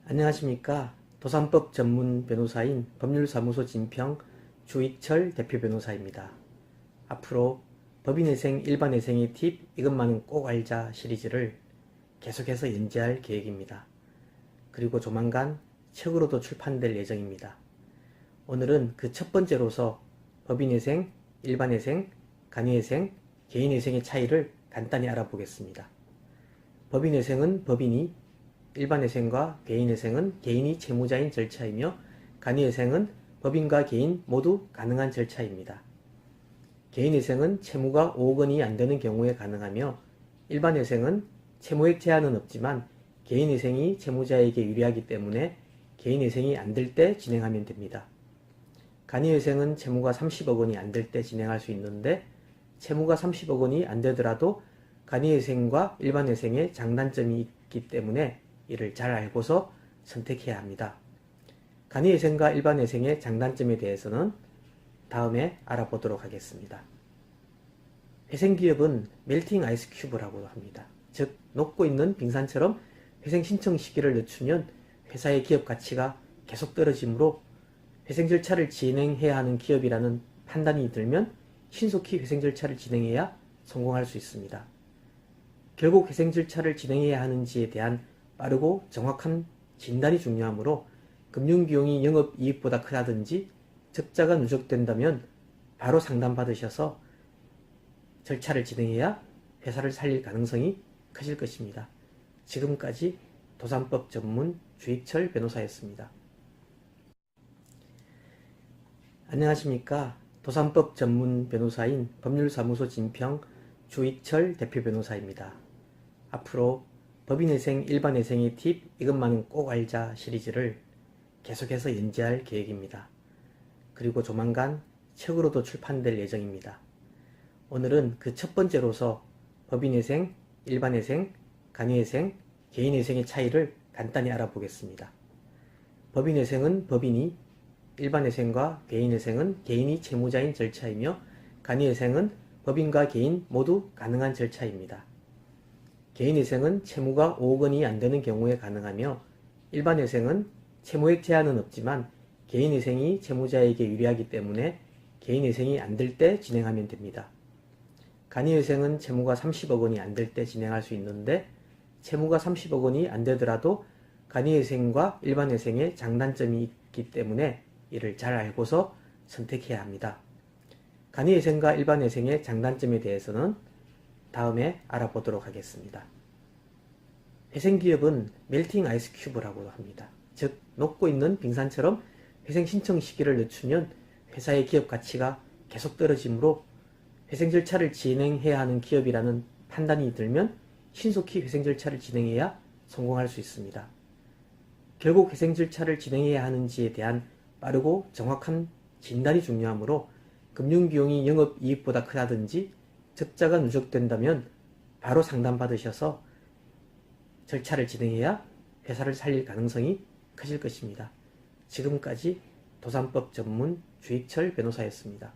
안녕하십니까. 도산법 전문 변호사인 법률사무소 진평 주익철 대표 변호사입니다. 앞으로 법인회생, 일반회생의 팁 이것만은 꼭 알자 시리즈를 계속해서 연재할 계획입니다. 그리고 조만간 책으로도 출판될 예정입니다. 오늘은 그 첫 번째로서 법인회생, 일반회생, 간이회생, 개인회생의 차이를 간단히 알아보겠습니다. 법인회생은 법인이, 일반회생과 개인회생은 개인이 채무자인 절차이며 간이회생은 법인과 개인 모두 가능한 절차입니다. 개인회생은 채무가 5억 원이 안 되는 경우에 가능하며 일반회생은 채무액 제한은 없지만 개인회생이 채무자에게 유리하기 때문에 개인회생이 안 될 때 진행하면 됩니다. 간이회생은 채무가 30억 원이 안 될 때 진행할 수 있는데 채무가 30억 원이 안 되더라도 간이회생과 일반회생의 장단점이 있기 때문에 이를 잘 알고서 선택해야 합니다. 간이회생과 일반회생의 장단점에 대해서는 다음에 알아보도록 하겠습니다. 회생기업은 멜팅 아이스 큐브라고 합니다. 즉 녹고 있는 빙산처럼 회생 신청 시기를 늦추면 회사의 기업 가치가 계속 떨어지므로 회생 절차를 진행해야 하는 기업이라는 판단이 들면 신속히 회생 절차를 진행해야 성공할 수 있습니다. 결국 회생 절차를 진행해야 하는지에 대한 빠르고 정확한 진단이 중요하므로 금융비용이 영업이익보다 크다든지 적자가 누적된다면 바로 상담받으셔서 절차를 진행해야 회사를 살릴 가능성이 커질 것입니다. 지금까지 도산법 전문 주익철 변호사였습니다. 안녕하십니까. 도산법 전문 변호사인 법률사무소 진평 주익철 대표 변호사입니다. 앞으로 법인회생, 일반회생의 팁 이것만은 꼭 알자 시리즈를 계속해서 연재할 계획입니다. 그리고 조만간 책으로도 출판될 예정입니다. 오늘은 그 첫 번째로서 법인회생, 일반회생, 간이회생, 개인회생의 차이를 간단히 알아보겠습니다. 법인회생은 법인이, 일반회생과 개인회생은 개인이 채무자인 절차이며 간이회생은 법인과 개인 모두 가능한 절차입니다. 개인회생은 채무가 5억 원이 안 되는 경우에 가능하며 일반회생은 채무액 제한은 없지만 개인회생이 채무자에게 유리하기 때문에 개인회생이 안 될 때 진행하면 됩니다. 간이회생은 채무가 30억 원이 안 될 때 진행할 수 있는데 채무가 30억 원이 안 되더라도 간이회생과 일반회생의 장단점이 있기 때문에 이를 잘 알고서 선택해야 합니다. 간이회생과 일반회생의 장단점에 대해서는 다음에 알아보도록 하겠습니다. 회생기업은 멜팅 아이스 큐브라고 합니다. 즉 녹고 있는 빙산처럼 회생 신청 시기를 늦추면 회사의 기업 가치가 계속 떨어지므로 회생 절차를 진행해야 하는 기업이라는 판단이 들면 신속히 회생 절차를 진행해야 성공할 수 있습니다. 결국 회생 절차를 진행해야 하는지에 대한 빠르고 정확한 진단이 중요하므로 금융비용이 영업이익보다 크다든지 적자가 누적된다면 바로 상담받으셔서 절차를 진행해야 회사를 살릴 가능성이 커질 것입니다. 지금까지 도산법 전문 주익철 변호사였습니다.